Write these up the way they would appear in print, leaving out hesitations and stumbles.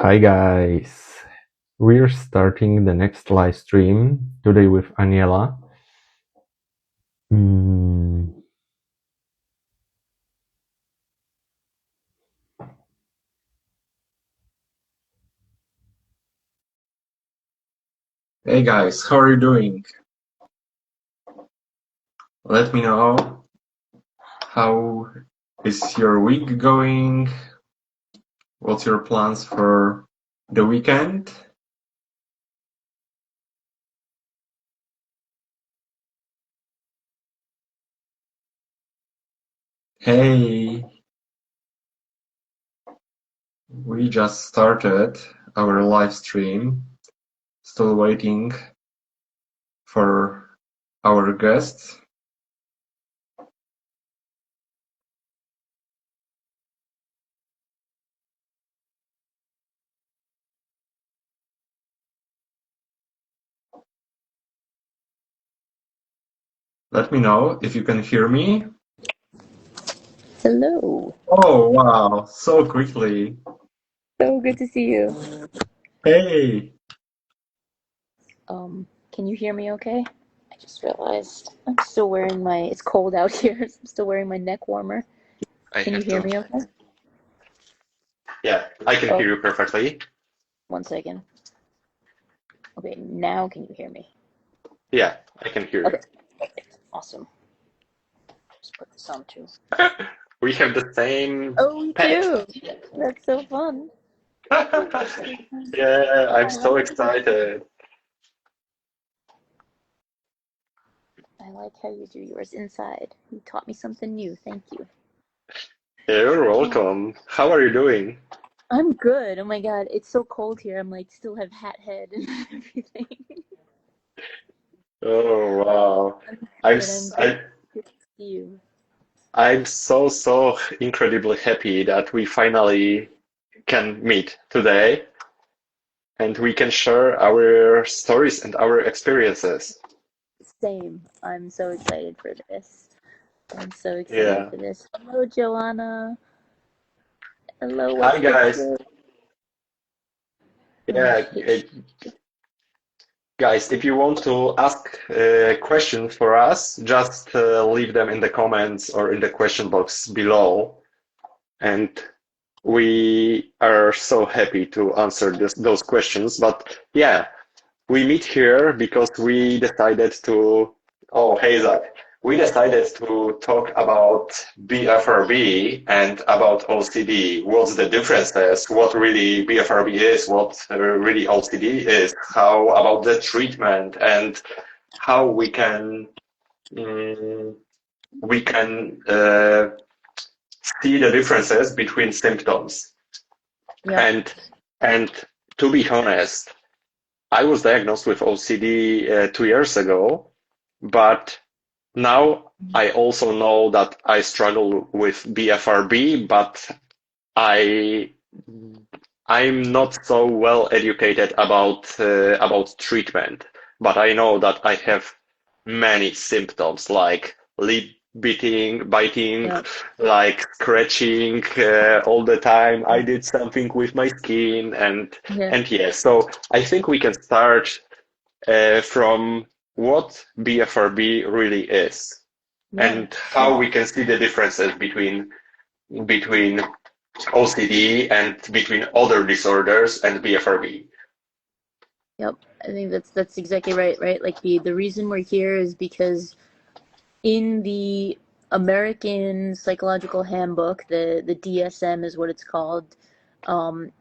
Hi guys, we're starting the next live stream today with Aneela. Mm, Hey guys, how are you doing? Let me know how is your week going? What's your plans for the weekend? Hey, we just started our live stream. Still waiting for our guests. Let me know if you can hear me. Hello. Oh wow, so quickly. So good to see you. Hey, Can you hear me okay? I just realized I'm still wearing it's cold out here, so I'm still wearing my neck warmer. I Can you have hear to. me okay? Yeah, I can Oh, hear you perfectly. 1 second. Okay, now can you hear me? Yeah, I can hear Okay, you. awesome. Just put this on too. We have the same Oh, we pet. do. That's so fun. That's so fun. Yeah, I'm I so like excited. I like how you do yours inside. You taught me something new. Thank you. You're Oh, welcome. How are you doing? I'm good. Oh my God, it's so cold here. I'm like still have hat head and everything. Oh wow. I'm I'm good. I'm s- good. I, Good to see you. I'm so incredibly happy that we finally can meet today and we can share our stories and our experiences. Same. I'm so excited for this. I'm so excited Yeah. for this. Hello, Joanna. Hello, Hi what's the guys. deal? Yeah, Okay. guys, if you want to ask questions for us, just leave them in the comments or in the question box below. And we are so happy to answer those questions. But yeah, we meet here because we decided to. Oh, hey, Zach. We decided to talk about BFRB and about OCD. What's the differences? What really BFRB is? What really OCD is? How about the treatment and how mm, we can see the differences between symptoms. Yep. And and to be honest, I was diagnosed with OCD 2 years ago, but now I also know that I struggle with BFRB, but I I'm not so well educated about treatment. But I know that I have many symptoms like lip biting, Yep. like scratching all the time. I did something with my skin, Yeah. and yeah. So I think we can start from what BFRB really is Yeah. and how Sure. we can see the differences between OCD and between other disorders and BFRB. Yep. I think that's exactly right, right? Like the reason we're here is because in the American Psychological Handbook, the DSM is what it's called. Um,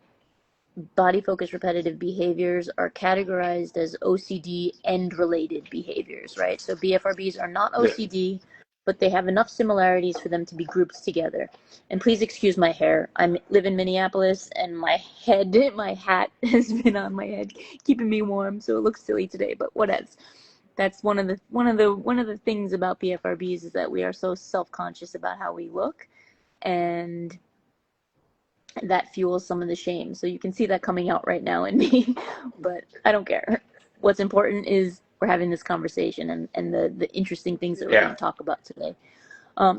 Body focused repetitive behaviors are categorized as OCD and related behaviors, right? So BFRBs are not Yeah. OCD, but they have enough similarities for them to be grouped together. And please excuse my hair. I live in Minneapolis, and my hat has been on my head, keeping me warm, so it looks silly today. But what else? That's one of the things about BFRBs is that we are so self-conscious about how we look, and that fuels some of the shame. So you can see that coming out right now in me, but I don't care. What's important is we're having this conversation and the interesting things that we're going Yeah. to talk about today.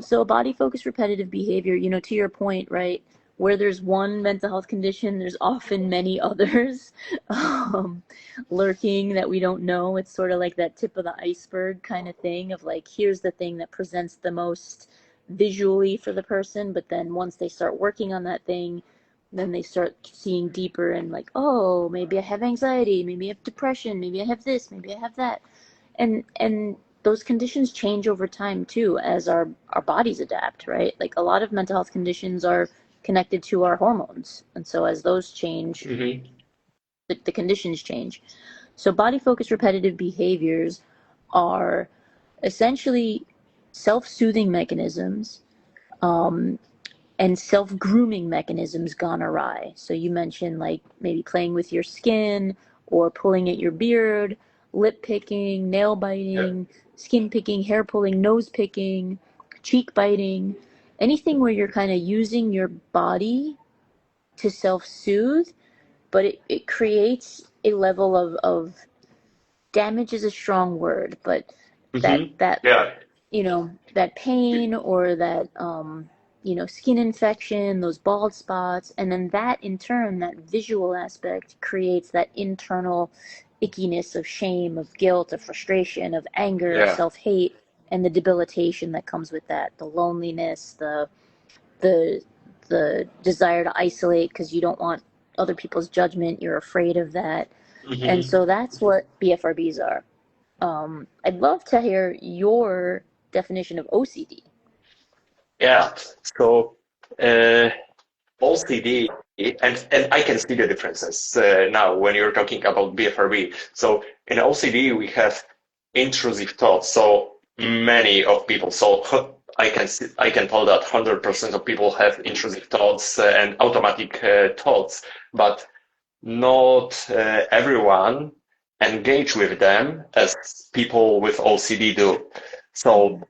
So a body focused repetitive behavior, to your point, right? where there's one mental health condition, there's often many others lurking that we don't know. It's sort of like that tip of the iceberg kind of thing of like, here's the thing that presents the most visually for the person, but then once they start working on that thing, then they start seeing deeper and like, oh, maybe I have anxiety, maybe I have depression, maybe I have this, maybe I have that. And those conditions change over time too as our bodies adapt, right? Like a lot of mental health conditions are connected to our hormones, and so as those change, Mm-hmm. the conditions change. So body focused repetitive behaviors are essentially self-soothing mechanisms, and self-grooming mechanisms gone awry. So you mentioned like maybe playing with your skin or pulling at your beard, lip picking, nail biting, skin picking, hair pulling, nose picking, cheek biting, anything where you're kind of using your body to self-soothe, but it creates a level of damage is a strong word, but that Mm-hmm. that Yeah. that pain or that skin infection, those bald spots, and then that in turn, that visual aspect creates that internal ickiness of shame, of guilt, of frustration, of anger, of Yeah. self-hate, and the debilitation that comes with that, the loneliness, the the desire to isolate because you don't want other people's judgment, you're afraid of that. And Mm-hmm. so that's what BFRBs are. I'd love to hear your definition of OCD. Yeah. So uh, OCD, and I can see the differences now when you're talking about BFRB. So in OCD we have intrusive thoughts. So many of people. So I can tell that 100% of people have intrusive thoughts and automatic thoughts, but not everyone engage with them as people with OCD do. So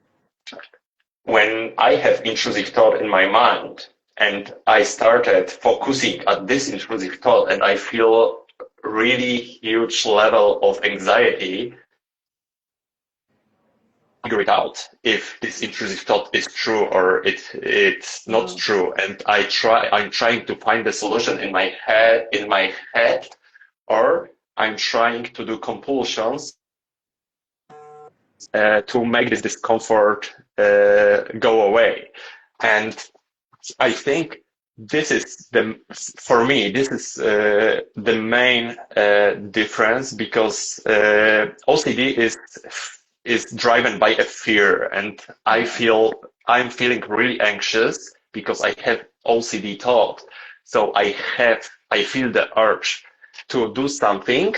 when I have intrusive thought in my mind and I started focusing at this intrusive thought and I feel really huge level of anxiety, figure it out if this intrusive thought is true or it's not Wow. true. And I'm trying to find the solution in my head, or I'm trying to do compulsions to make this discomfort go away. And I think this is for me, this is the main difference because OCD is driven by a fear, and I'm feeling really anxious because I have OCD thought. So I feel the urge to do something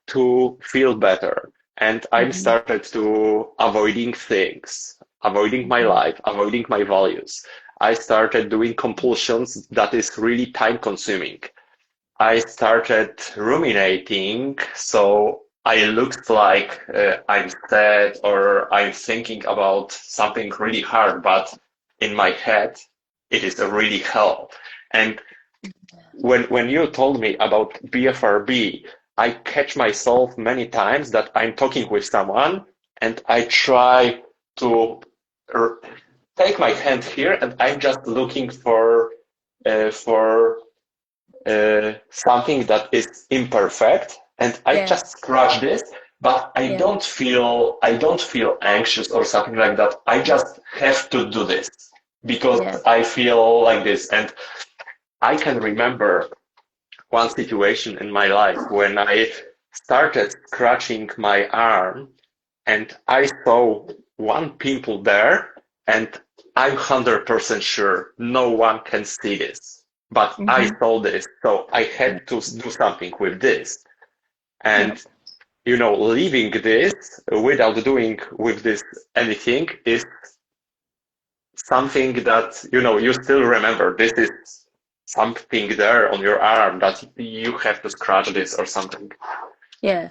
to feel better. And I'm Mm-hmm. started to avoiding things, avoiding my Mm-hmm. life, avoiding my values. I started doing compulsions that is really time consuming. I started ruminating, so I looked like I'm sad or I'm thinking about something really hard, but in my head, it is a really hell. And when you told me about BFRB, I catch myself many times that I'm talking with someone and I try to r- take my hand here and I'm just looking for something that is imperfect and I Yeah. just scratch this, but Yeah. I don't feel anxious or something like that. I just have to do this because Yeah. I feel like this. And I can remember one situation in my life when I started scratching my arm and I saw one pimple there, and I'm 100% sure no one can see this. But I Mm-hmm. saw this, so I Yeah. had to do something with this. Yep. And leaving this without doing with this anything is something that you still remember. This is something there on your arm that you have to scratch this or something. Yeah.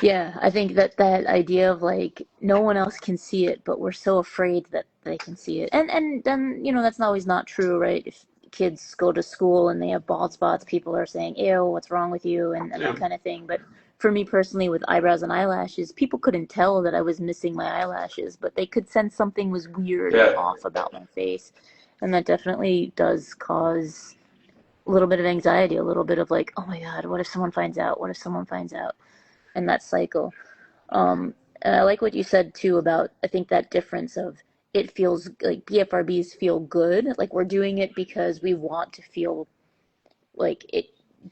Yeah. I think that idea of like no one else can see it, but we're so afraid that they can see it. And then, that's always not true, right? If kids go to school and they have bald spots, people are saying, ew, what's wrong with you? And that Yeah. kind of thing. But for me personally, with eyebrows and eyelashes, people couldn't tell that I was missing my eyelashes, but they could sense something was weird and Yeah. off about my face. And that definitely does cause a little bit of anxiety, a little bit of like, oh my God, what if someone finds out? What if someone finds out? And that cycle. And I like what you said too about, I think that difference of it feels like BFRBs feel good. Like we're doing it because we want to feel like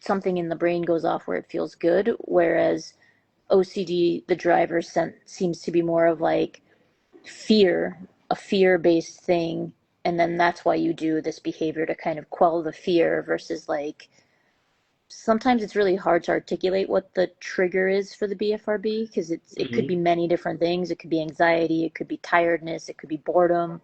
something in the brain goes off where it feels good. Whereas OCD, the driver seems to be more of like fear, a fear-based thing. And then that's why you do this behavior to kind of quell the fear versus like sometimes it's really hard to articulate what the trigger is for the BFRB because it could be many different things. It could be anxiety, it could be tiredness, it could be boredom.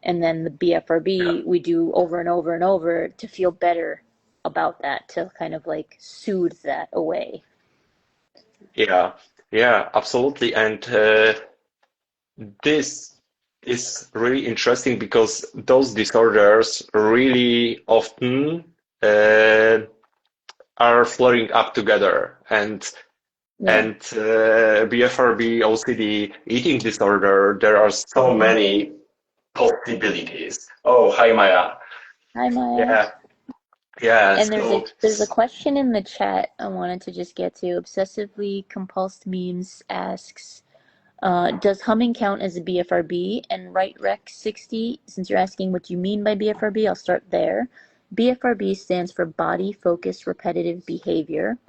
And then the BFRB we do over and over and over to feel better about that, to kind of like soothe that away. Yeah, yeah, absolutely. And this is really interesting because those disorders really often uh, are flaring up together. Yeah. BFRB, OCD, eating disorder, there are so many possibilities. Oh, hi Maya. Hi, Maya. Yeah, yeah. And So there's a question in the chat I wanted to just get to. Obsessively compulsed memes asks, does humming count as a BFRB? And RightRec60, since you're asking what you mean by BFRB, I'll start there. BFRB stands for Body Focused Repetitive Behavior.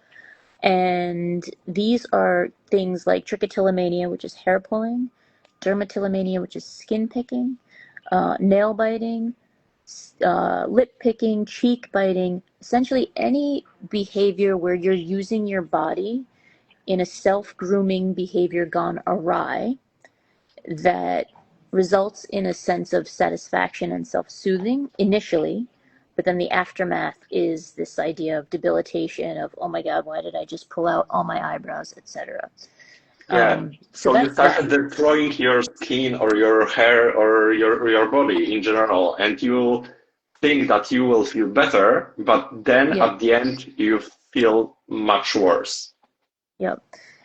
And these are things like trichotillomania, which is hair pulling, dermatillomania, which is skin picking, nail biting, lip picking, cheek biting, essentially any behavior where you're using your body in a self-grooming behavior gone awry that results in a sense of satisfaction and self-soothing initially, but then the aftermath is this idea of debilitation of, oh my God, why did I just pull out all my eyebrows, etc. yeah. So So you that's that. started destroying your skin or your hair or your body in general, and you think that you will feel better, but then Yeah. at the end you feel much worse. Yep.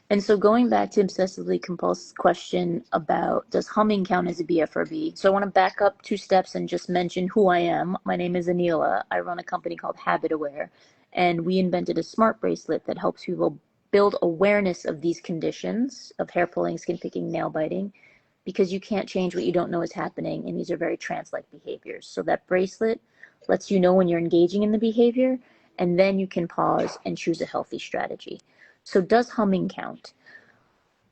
And so going back to obsessively compulsive question about does humming count as a BFRB? So I want to back up 2 steps and just mention who I am. My name is Aneela. I run a company called HabitAware, and we invented a smart bracelet that helps people build awareness of these conditions of hair pulling, skin picking, nail biting, because you can't change what you don't know is happening, and these are very trance-like behaviors. So that bracelet lets you know when you're engaging in the behavior, and then you can pause and choose a healthy strategy. So does humming count?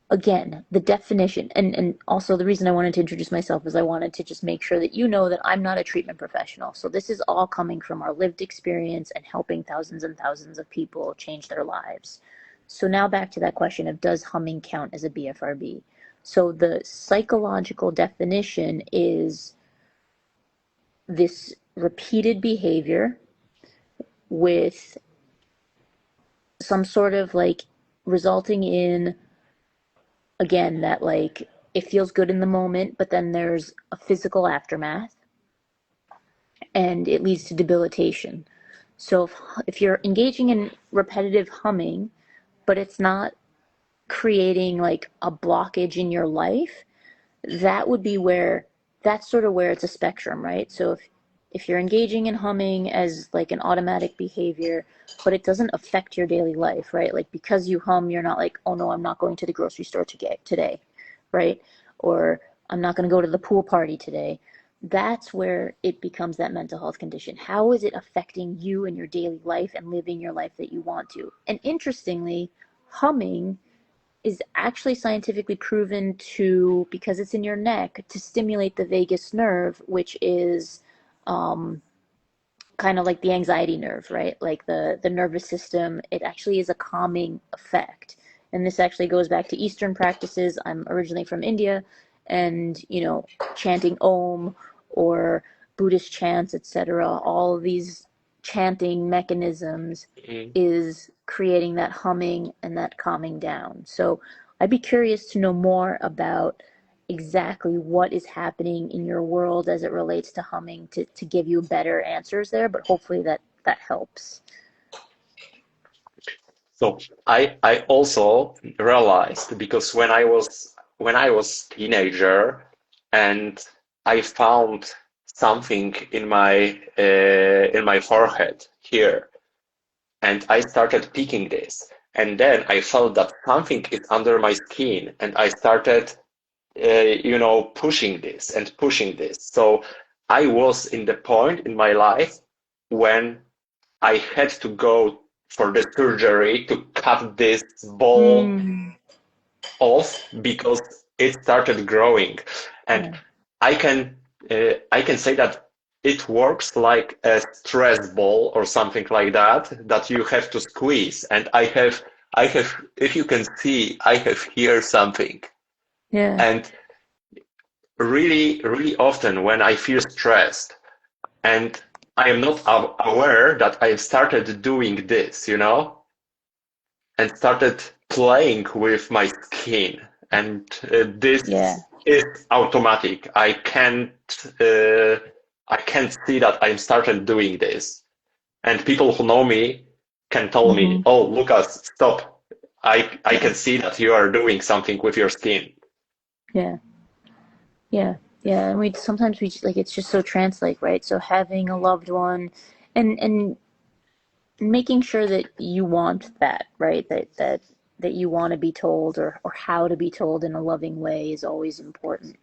Again, the definition, and also the reason I wanted to introduce myself is I wanted to just make sure that you know that I'm not a treatment professional. So this is all coming from our lived experience and helping thousands and thousands of people change their lives. So now back to that question of does humming count as a BFRB? So the psychological definition is this repeated behavior with some sort of like resulting in, again, that like it feels good in the moment, but then there's a physical aftermath and it leads to debilitation. So if you're engaging in repetitive humming, but it's not creating like a blockage in your life, that would be where that's sort of where it's a spectrum, right? So if you're engaging in humming as like an automatic behavior, but it doesn't affect your daily life, right? Like because you hum, you're not like, oh no, I'm not going to the grocery store today, right? Or I'm not going to go to the pool party today. That's where it becomes that mental health condition. How is it affecting you in your daily life and living your life that you want to? And interestingly, humming is actually scientifically proven to, because it's in your neck, to stimulate the vagus nerve, which is kind of like the anxiety nerve, right? Like the nervous system. It actually is a calming effect. And this actually goes back to Eastern practices. I'm originally from India, and chanting Om or Buddhist chants, etc. All of these chanting mechanisms Mm. is creating that humming and that calming down. So I'd be curious to know more about exactly what is happening in your world as it relates to humming to give you better answers there, but hopefully that helps. So I also realized because when I was teenager and I found something in my forehead here, and I started picking this, and then I felt that something is under my skin, and I started pushing this and pushing this. So I was in the point in my life when I had to go for the surgery to cut this ball off because it started growing. And Yeah. I can say that it works like a stress ball or something like that you have to squeeze. And I have, if you can see, I have here something. Yeah. And really, really often when I feel stressed and I am not aware that I started doing this, and started playing with my skin. And this Yeah. is automatic. Uh, I can't see that I started doing this. And people who know me can tell me, Mm-hmm. "Oh, Lucas, stop. I Yeah. can see that you are doing something with your skin." Yeah. Yeah. Yeah. And we like, it's just so trans-like, right? So having a loved one and making sure that you want that, right? That you want to be told or how to be told in a loving way is always important.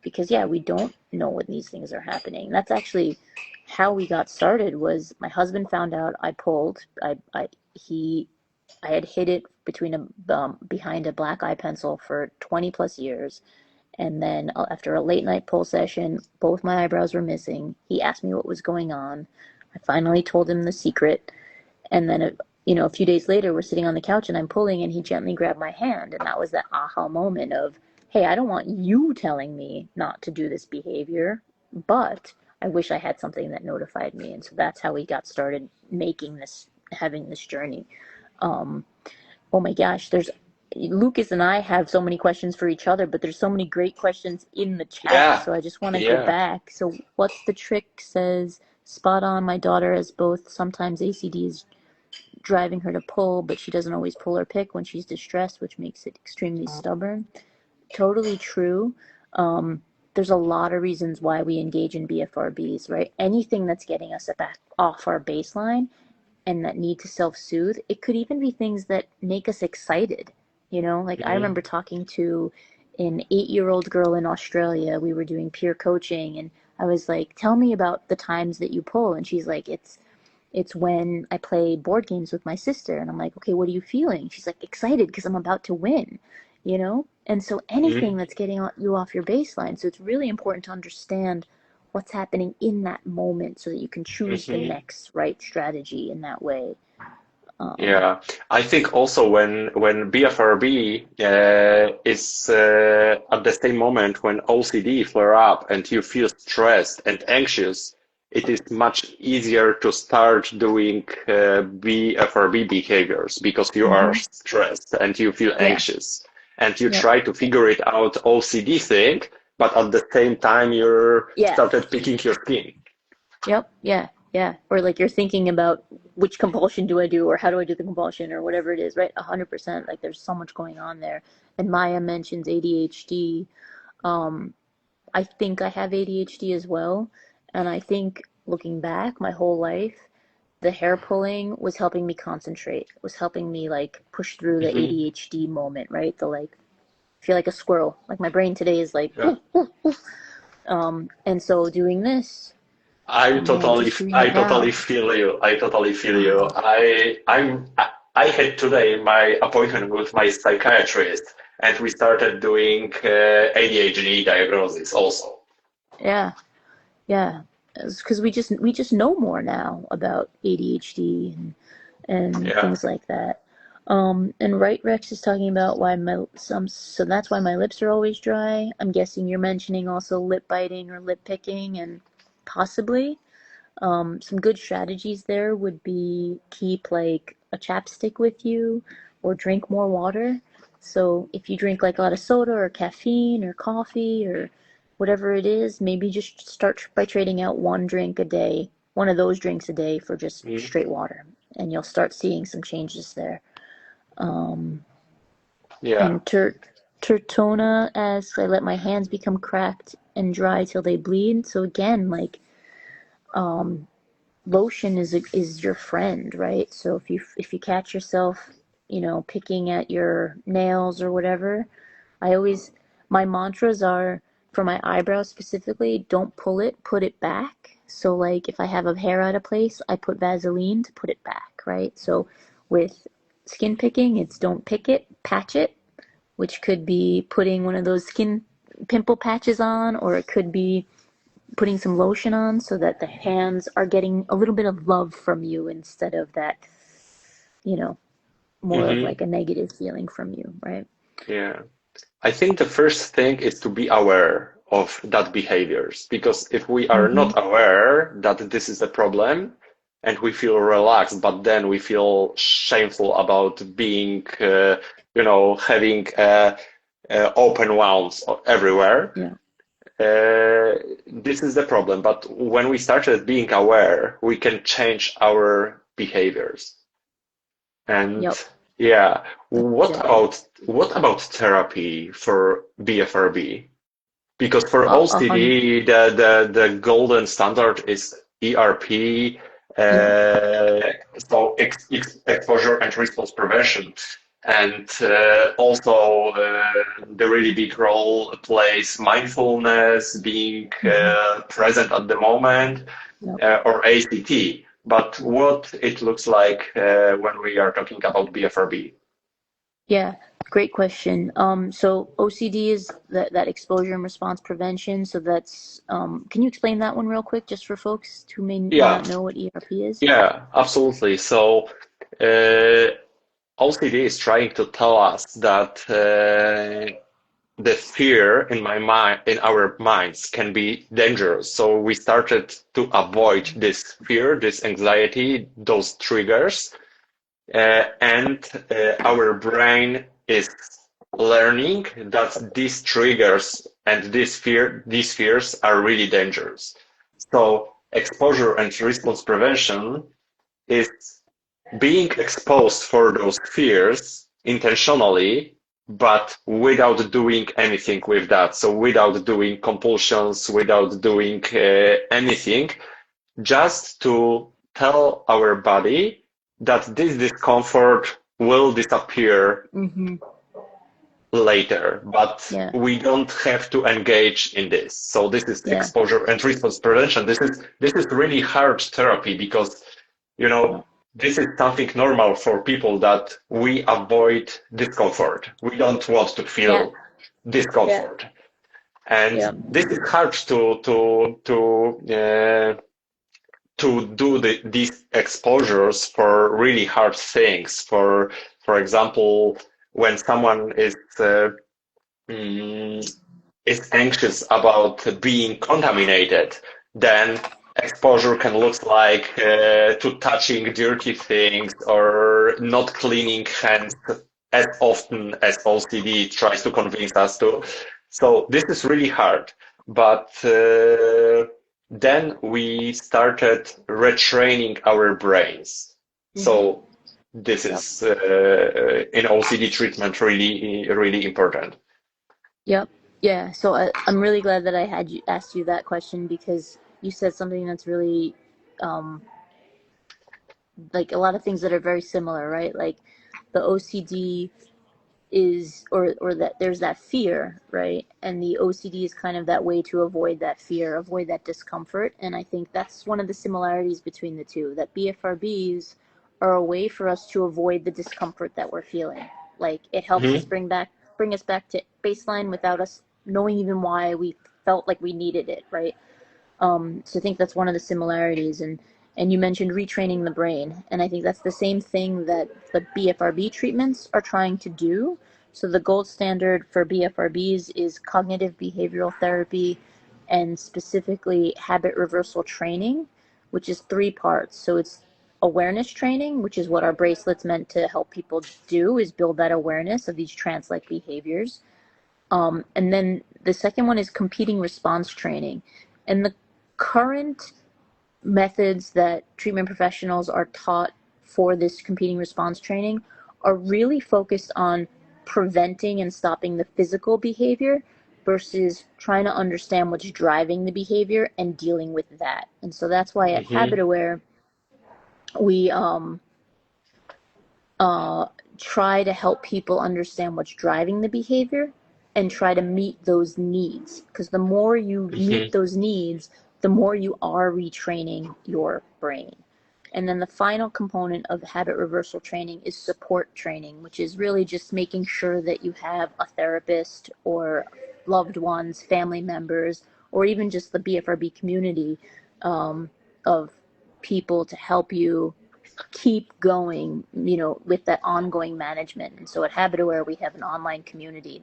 Because yeah, we don't know when these things are happening. That's actually how we got started. Was my husband found out I pulled. I had hid it behind a black eye pencil for 20 plus years. And then after a late night pull session, both my eyebrows were missing. He asked me what was going on. I finally told him the secret. And then, a few days later, we're sitting on the couch and I'm pulling, and he gently grabbed my hand. And that was that aha moment of, hey, I don't want you telling me not to do this behavior, but I wish I had something that notified me. And so that's how we got started having this journey. Um, oh my gosh, Lucas and I have so many questions for each other, but there's so many great questions in the chat. Yeah, So I just want to go yeah. back. So what's the trick says, spot on. My daughter has both sometimes ACD is driving her to pull, but she doesn't always pull or pick when she's distressed, which makes it extremely stubborn. Totally true. There's a lot of reasons why we engage in BFRBs, right? Anything that's getting us back off our baseline and that need to self-soothe. It could even be things that make us excited. Like I Mhm. remember talking to an 8-year-old girl in Australia. We were doing peer coaching, and I was like, tell me about the times that you pull. And she's like, it's when I play board games with my sister. And I'm like, okay, what are you feeling? She's like, excited because I'm about to win. And so anything Mhm. that's getting you off your baseline. So it's really important to understand what's happening in that moment so that you can choose the Mhm. next right strategy in that way. Um, Yeah, I think also when BFRB is at the same moment when OCD flare up and you feel stressed and anxious, it is much easier to start doing BFRB behaviors because you are hmm stressed and you feel Yeah. anxious and you Yep. try to figure it out OCD thing, but at the same time you're Yeah. started picking your skin. Yep. Yeah. Yeah. Or like you're thinking about which compulsion do I do, or how do I do the compulsion, or whatever it is, right? 100%. Like there's so much going on there. And Maya mentions ADHD. Um, I think I have ADHD as well. And I think looking back my whole life, the hair pulling was helping me concentrate, was helping me like push through the Mhm. ADHD moment, right? The like feel like a squirrel. Like my brain today is like, Yeah. and so doing this, just doing I it totally now. feel you. I totally feel you. Wow. I had today my appointment with my psychiatrist, and we started doing ADHD diagnosis also. Yeah. Yeah. Because we just know more now about ADHD and Yeah. things like that. And Right Rex is talking about so that's why my lips are always dry. I'm guessing you're mentioning also lip biting or lip picking, and possibly some good strategies there would be keep like a chapstick with you or drink more water. So if you drink like a lot of soda or caffeine or coffee or whatever it is, maybe just start by trading out one drink a day, one of those drinks a day for just Mhm. straight water, and you'll start seeing some changes there. Um, Yeah. and Turtona asks, I let my hands become cracked and dry till they bleed. So again, like lotion is your friend, right? So if you catch yourself, picking at your nails or whatever, my mantras are for my eyebrows specifically, don't pull it, put it back. So like if I have a hair out of place, I put Vaseline to put it back, right? So with skin picking, it's don't pick it, patch it, which could be putting one of those skin pimple patches on, or it could be putting some lotion on so that the hands are getting a little bit of love from you instead of that, more of Hmm. like a negative feeling from you, right? Yeah. I think the first thing is to be aware of that behaviors, because if we are Mm-hmm. not aware that this is a problem and we feel relaxed, but then we feel shameful about being, having open wounds everywhere, Yeah. this is the problem. But when we started being aware, we can change our behaviors. And Yep. yeah, That's what exactly. about therapy for BFRB? Because for A hundred. OCD, the golden standard is ERP, Yeah. uh, so exposure and response prevention. And also the really big role plays mindfulness, being Mm-hmm. present at the moment, Yep. or ACT. But what it looks like when we are talking about BFRB? Yeah. Great question. So OCD is that exposure and response prevention. So that's can you explain that one real quick, just for folks who may Yeah, not know what ERP is? yeah, absolutely. So uh, OCD is trying to tell us that the fear in my mind, in our minds, can be dangerous. So we started to avoid this fear, this anxiety, those triggers, and our brain is learning that these triggers and these fears are really dangerous. So exposure and response prevention is being exposed for those fears intentionally, but without doing anything with that. So without doing compulsions, without doing anything, just to tell our body that this discomfort will disappear Mm-hmm. later, but Yeah. we don't have to engage in this. So this is Yeah. exposure and response prevention. This is really hard therapy because you Yep. know this is something normal for people that we avoid discomfort. We don't want to Yeah. feel Yeah. discomfort, and Yep. this is hard to do these exposures for really hard things. For example, when someone mm, is anxious about being contaminated, then exposure can look like to touching dirty things or not cleaning hands as often as OCD tries to convince us to. So this is really hard. But then we started retraining our brains. Mm-hmm. So this Yep. is in OCD treatment really, really important. Yep. Yeah. So I'm really glad that I had asked you that question, because you said something that's really, um, like a lot of things that are very similar, right? Like the OCD is, or that there's that fear, right? And the OCD is kind of that way to avoid that fear, avoid that discomfort. And I think that's one of the similarities between the two, that BFRBs are a way for us to avoid the discomfort that we're feeling. Like it helps us Mhm. bring us back to baseline without us knowing even why we felt like we needed it, right? So I think that's one of the similarities. And you mentioned retraining the brain, and I think that's the same thing that the BFRB treatments are trying to do. So the gold standard for BFRBs is cognitive behavioral therapy, and specifically habit reversal training, which is three parts. So it's awareness training, which is what our bracelets meant to help people do, is build that awareness of these trance-like behaviors. And then the second one is competing response training. And the current methods that treatment professionals are taught for this competing response training are really focused on preventing and stopping the physical behavior, versus trying to understand what's driving the behavior and dealing with that. And so that's why at HabitAware, we try to help people understand what's driving the behavior and try to meet those needs. Because the more you meet those needs, the more you are retraining your brain. And then the final component of habit reversal training is support training, which is really just making sure that you have a therapist or loved ones, family members, or even just the BFRB community of people to help you keep going, with that ongoing management. And so at HabitAware, we have an online community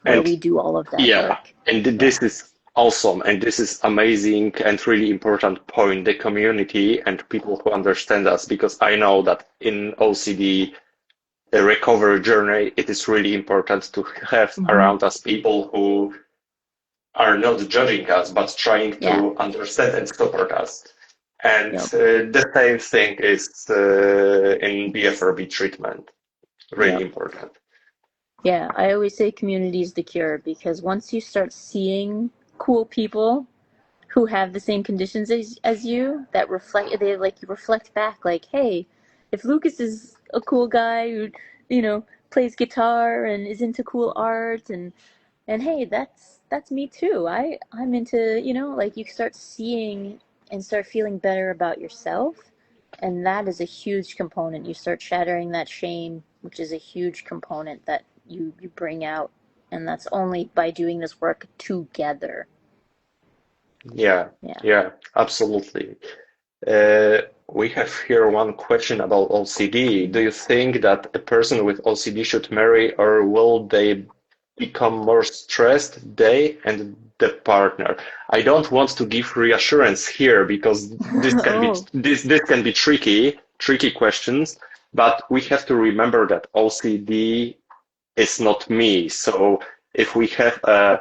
where we do all of that work. And this is awesome, and this is amazing and really important point, the community and people who understand us, because I know that in OCD the recovery journey, it is really important to have around us people who are not judging us, but trying to understand and support us. And the same thing is in BFRB treatment, really important. Yeah, I always say community is the cure, because once you start seeing cool people who have the same conditions as you, that reflect back like, hey, if Lucas is a cool guy who, plays guitar and is into cool art, and hey, that's me too. I'm into, you start seeing and start feeling better about yourself. And that is a huge component. You start shattering that shame, which is a huge component that you bring out. And that's only by doing this work together. Yeah, absolutely. We have here one question about OCD. Do you think that a person with OCD should marry, or will they become more stressed, they and the partner? I don't want to give reassurance here, because this can be this can be tricky questions, but we have to remember that OCD is not me. So if we have a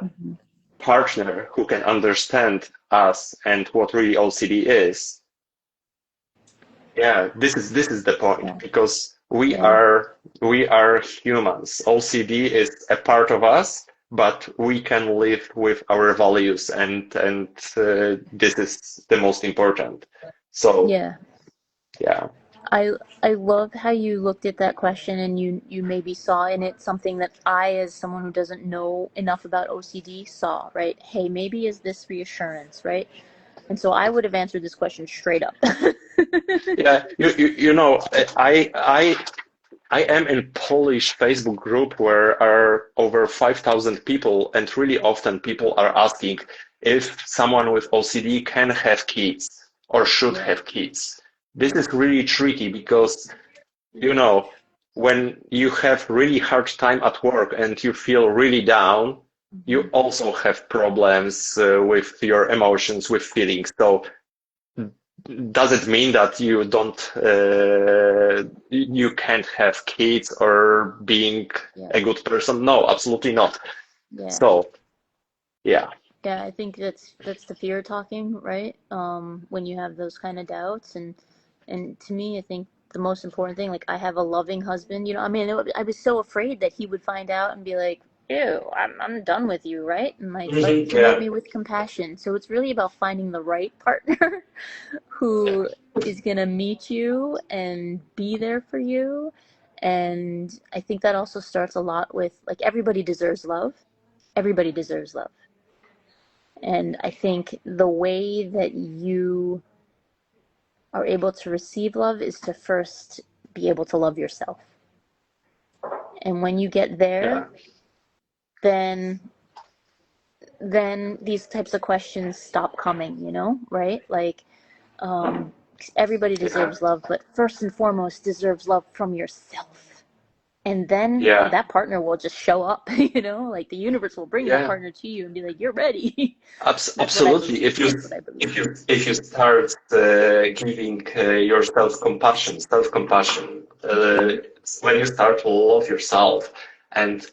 partner who can understand us and what really OCD is, this is the point, because we are humans. OCD is a part of us, but we can live with our values, and this is the most important. So I love how you looked at that question, and you maybe saw in it something that I, as someone who doesn't know enough about OCD, saw, right? Hey, maybe is this reassurance, right? And so I would have answered this question straight up. I am in Polish Facebook group where are over 5,000 people, and really often people are asking if someone with OCD can have kids or should have kids. This is really tricky, because when you have really hard time at work and you feel really down, you also have problems with your emotions, with feelings. So does it mean that you can't have kids or being a good person? No, absolutely not. So, Yeah, I think that's the fear talking, right? When you have those kind of doubts, and to me, I think the most important thing, like, I have a loving husband. I was so afraid that he would find out and be like, ew, I'm done with you, right? And but he met me with compassion. So it's really about finding the right partner who is gonna meet you and be there for you. And I think that also starts a lot with, like, everybody deserves love. Everybody deserves love. And I think the way that you are able to receive love is to first be able to love yourself. And when you get there, then these types of questions stop coming, right? Like, everybody deserves love, but first and foremost deserves love from yourself. And then that partner will just show up, like the universe will bring that partner to you and be like, you're ready. Absolutely. If you start giving yourself compassion, when you start to love yourself, and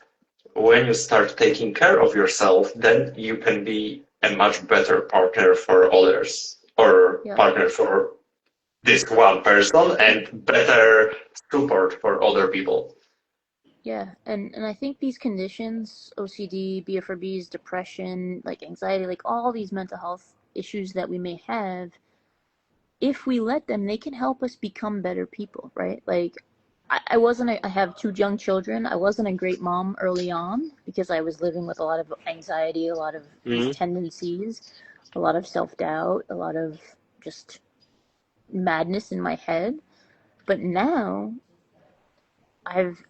when you start taking care of yourself, then you can be a much better partner for others, or partner for this one person, and better support for other people. Yeah, and I think these conditions, OCD, BFRBs, depression, like anxiety, like all these mental health issues that we may have, if we let them, they can help us become better people, right? Like I wasn't I have two young children. I wasn't a great mom early on because I was living with a lot of anxiety, a lot of these Hmm. tendencies, a lot of self-doubt, a lot of just madness in my head. But now I've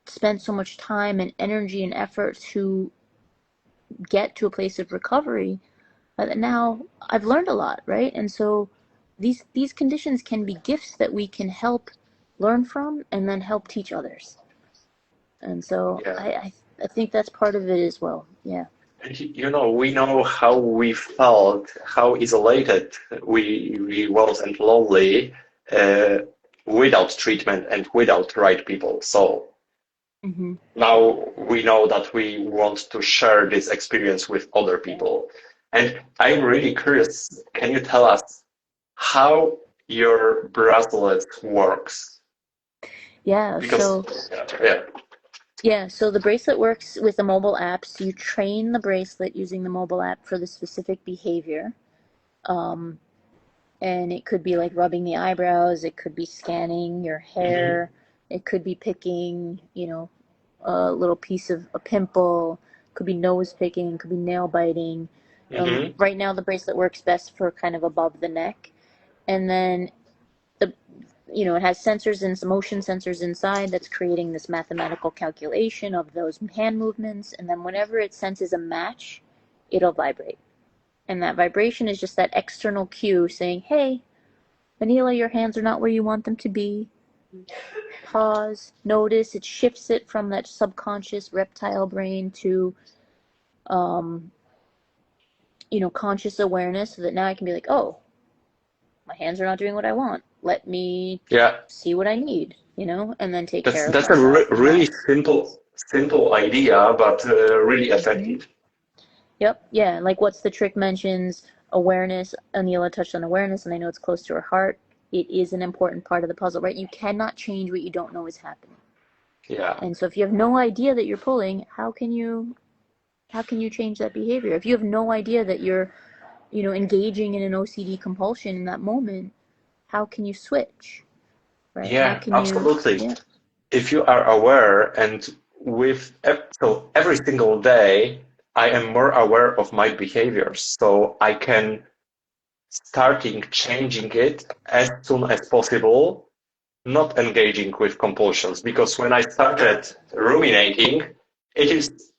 spent so much time and energy and effort to get to a place of recovery that now I've learned a lot, right? And so these conditions can be gifts that we can help learn from and then help teach others. And so Yeah. I think that's part of it as well. Yeah. And we know how we felt, how isolated we was and lonely uh, without treatment and without right people. So Hmm. now we know that we want to share this experience with other people. And I'm really curious, can you tell us how your bracelet works? Yeah. Because, So yeah. yeah. So the bracelet works with the mobile app. So you train the bracelet using the mobile app for the specific behavior. Um, and it could be like rubbing the eyebrows. It could be scanning your Hmm. hair. It could be picking, a little piece of a pimple, could be nose picking, could be nail biting. Hmm. Right now, the bracelet works best for kind of above the neck. And then the it has sensors and some motion sensors inside that's creating this mathematical calculation of those hand movements. And then whenever it senses a match, it'll vibrate. And that vibration is just that external cue saying, hey, Aneela, your hands are not where you want them to be. Pause, notice, it shifts it from that subconscious reptile brain to um, conscious awareness so that now I can be like, oh, my hands are not doing what I want. Let me Yeah, see what I need, and then take that's care of that's a myself from really that. simple idea, but really Hmm. effective. Yep. Yeah. Like what's the trick mentions awareness. Aneela touched on awareness, and I know it's close to her heart. It is an important part of the puzzle, right? You cannot change what you don't know is happening. Yeah, And so if you have no idea that you're pulling, how can you change that behavior? If you have no idea that you're, engaging in an OCD compulsion in that moment, how can you switch, right? How yeah, can you, absolutely. yeah. If you are aware and so every single day, I am more aware of my behaviors, so I can starting changing it as soon as possible, not engaging with compulsions. Because when I started ruminating, it is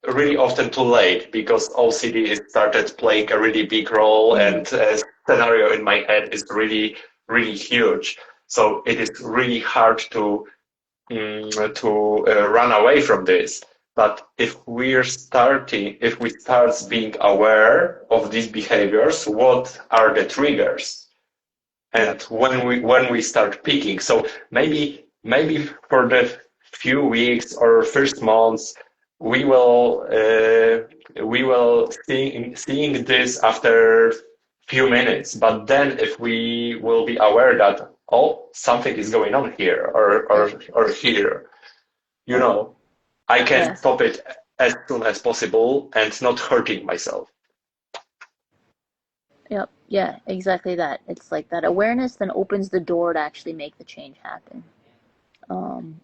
really often too late because OCD started playing a really big role Mm-hmm. and a scenario in my head is really, really huge. So it is really hard to run away from this. But if we start being aware of these behaviors, what are the triggers? And Yep. when we start picking, so maybe for the few weeks or first months, we will seeing this after few minutes. But then if we will be aware that something is going on here Yep. or here, I can Yeah. stop it as soon as possible and not hurting myself. Yep. Yeah. Exactly that. It's like that awareness then opens the door to actually make the change happen.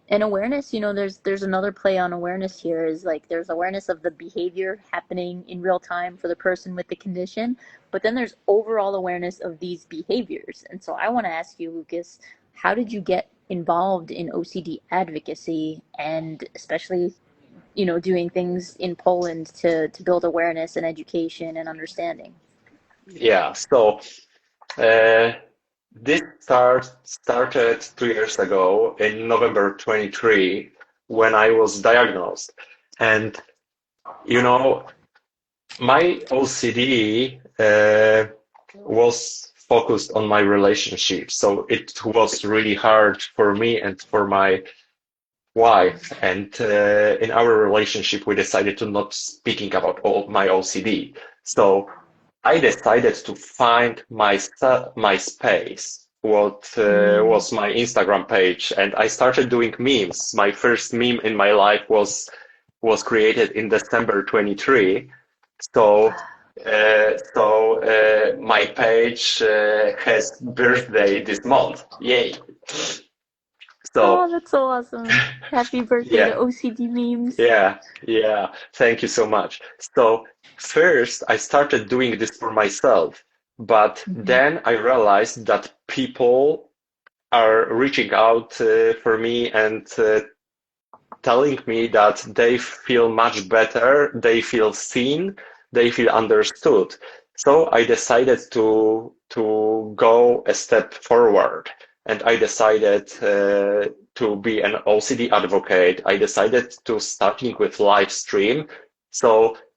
And awareness, there's another play on awareness here is like there's awareness of the behavior happening in real time for the person with the condition, but then there's overall awareness of these behaviors. And so I want to ask you, Lucas, how did you get involved in OCD advocacy and especially, doing things in Poland to build awareness and education and understanding? Yeah, so uh, this started 2 years ago in November 23 when I was diagnosed. And, you know, my OCD was focused on my relationship. So it was really hard for me and for my wife. And in our relationship, we decided to not speaking about my OCD. So I decided to find my space what was my Instagram page, and I started doing memes. My first meme in my life was created in December 23. So my page has birthday this month. Yay! Oh, So that's so awesome. Happy birthday to yeah, OCD memes. yeah. Thank you so much. So first I started doing this for myself, but then I realized that people are reaching out for me and telling me that they feel much better, they feel seen, they feel understood. So I decided to go a step forward, and I decided to be an OCD advocate. I decided to starting with live stream. So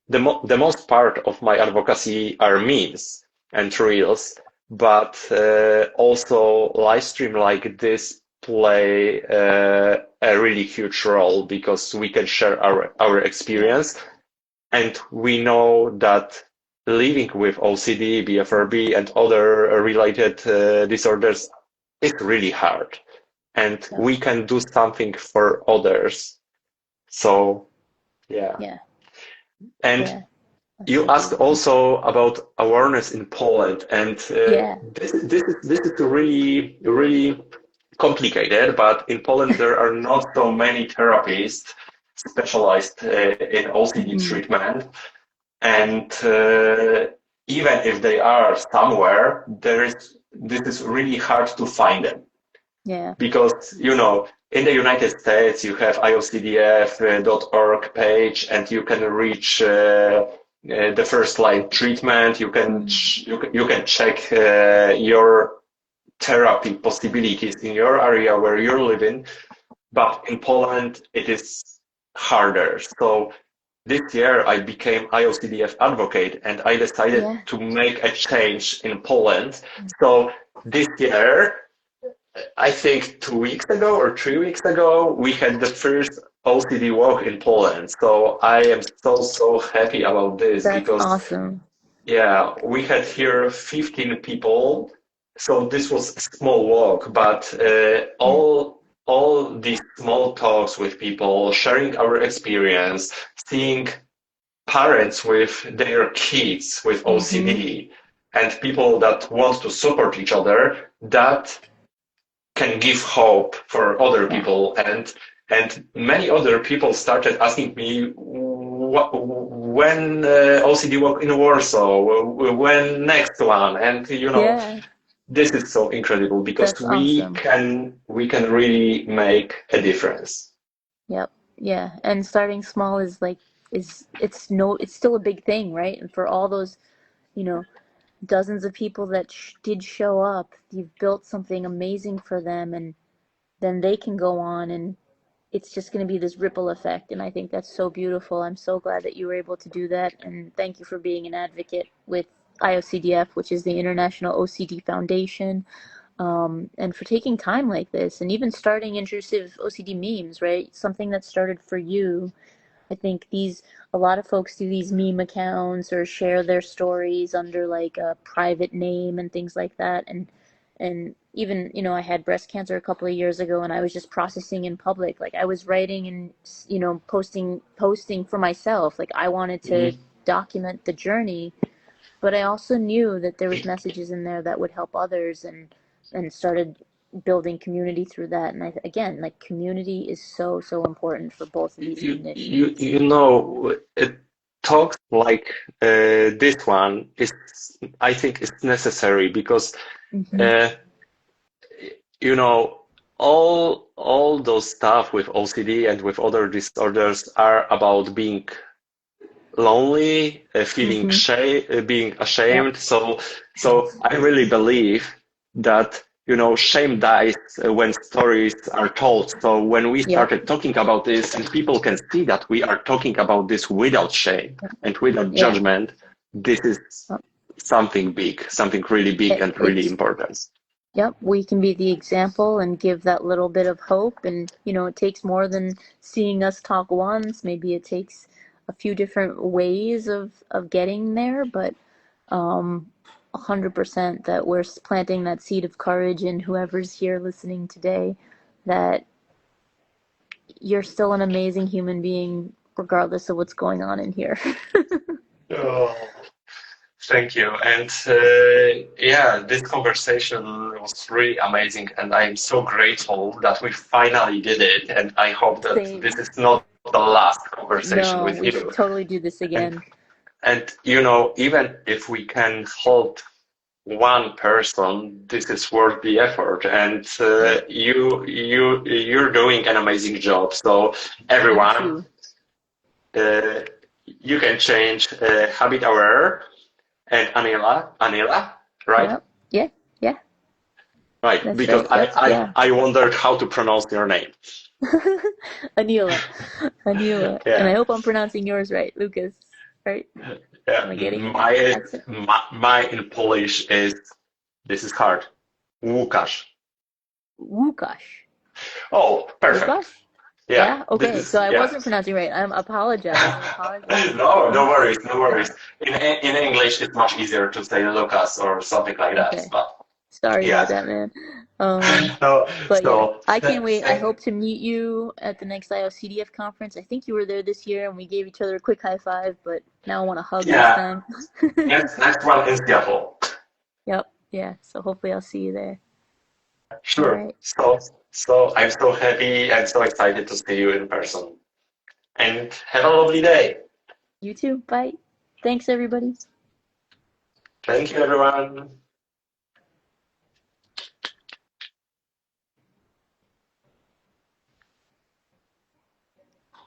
the most part of my advocacy are memes and reels, but also live stream like this play a really huge role because we can share our experience, and we know that living with OCD, BFRB, and other related disorders is really hard, and Yeah. we can do something for others. So, yeah. Yeah. And Yeah. That's you so asked beautiful. also about awareness in Poland, and Yeah. this is really complicated. But in Poland, there are not so many therapists specialized in OCD treatment, and even if they are somewhere, this is really hard to find them Yeah. because in the United States you have iocdf.org page, and you can reach the first line treatment. You can check your therapy possibilities in your area where you're living, but in Poland it is harder. So this year I became IOCDF advocate, and I decided Yeah. to make a change in Poland. So this year, I think 2 weeks ago or 3 weeks ago, we had the first OCD walk in Poland. So I am so happy about this That's because, awesome. yeah, we had here 15 people. So this was a small walk, but Yeah. all these small talks with people, sharing our experience, seeing parents with their kids with OCD, and people that want to support each other, that can give hope for other Yeah. people. And many other people started asking me when OCD walk in Warsaw, when next one, and Yeah. this is so incredible because That's awesome. we can really make a difference. Yep. Yeah. And starting small is like it's still a big thing, right? And for all those, you know, dozens of people that did show up, you've built something amazing for them, and then they can go on, and it's just going to be this ripple effect. And I think that's so beautiful. I'm so glad that you were able to do that, and thank you for being an advocate with IOCDF, which is the International OCD Foundation, and for taking time like this and even starting intrusive OCD memes, right? Something that started for you. I think a lot of folks do these meme accounts or share their stories under like a private name and things like that. And even, I had breast cancer a couple of years ago, and I was just processing in public. Like I was writing and, posting for myself. Like I wanted to Mhm. document the journey, but I also knew that there was messages in there that would help others, and started building community through that. And again, like community is so important for both of these conditions. It talks like this one is, I think, is necessary because Hmm. uh, you know all those stuff with OCD and with other disorders are about being lonely, feeling Hmm. being Yep. ashamed. So I really believe that shame dies when stories are told. So when we Yep. started talking about this, and people can see that we are talking about this without shame and without Yeah. judgment, this is something big, something really big and really It's important. Yep, we can be the example and give that little bit of hope. And, it takes more than seeing us talk once. Maybe it takes a few different ways of getting there. But, um, 100% that we're planting that seed of courage in whoever's here listening today, that you're still an amazing human being regardless of what's going on in here. Oh, thank you. And yeah, this conversation was really amazing, and I am so grateful that we finally did it. And I hope that Same. this is not the last conversation No, with we you. should totally do this again. And you know, even if we can help one person, this is worth the effort. And you're doing an amazing job. So everyone, you can change HabitAware and Aneela, right? Yep. Yeah. Right, That's because right. I wondered how to pronounce your name. Aneela. Yeah. And I hope I'm pronouncing yours right, Lucas. Right? Yeah. Am I getting it? My in Polish is, this is hard, Łukasz. Łukasz. Oh, perfect. Łukasz? Yeah. Yeah? Okay, so I wasn't pronouncing right. I apologize. No, no worries. In English, it's much easier to say Lucas or something like that. Okay. But Sorry yeah. about that, man. No, But so, yeah, I can't wait. I hope to meet you at the next IOCDF conference. I think you were there this year, and we gave each other a quick high five, but now I want to hug this time. Next one is Seattle. Yep, yeah. So hopefully I'll see you there. Sure. Right. So I'm so happy and so excited to see you in person. And have a lovely day. You too. Bye. Thanks, everybody. Thank you, everyone.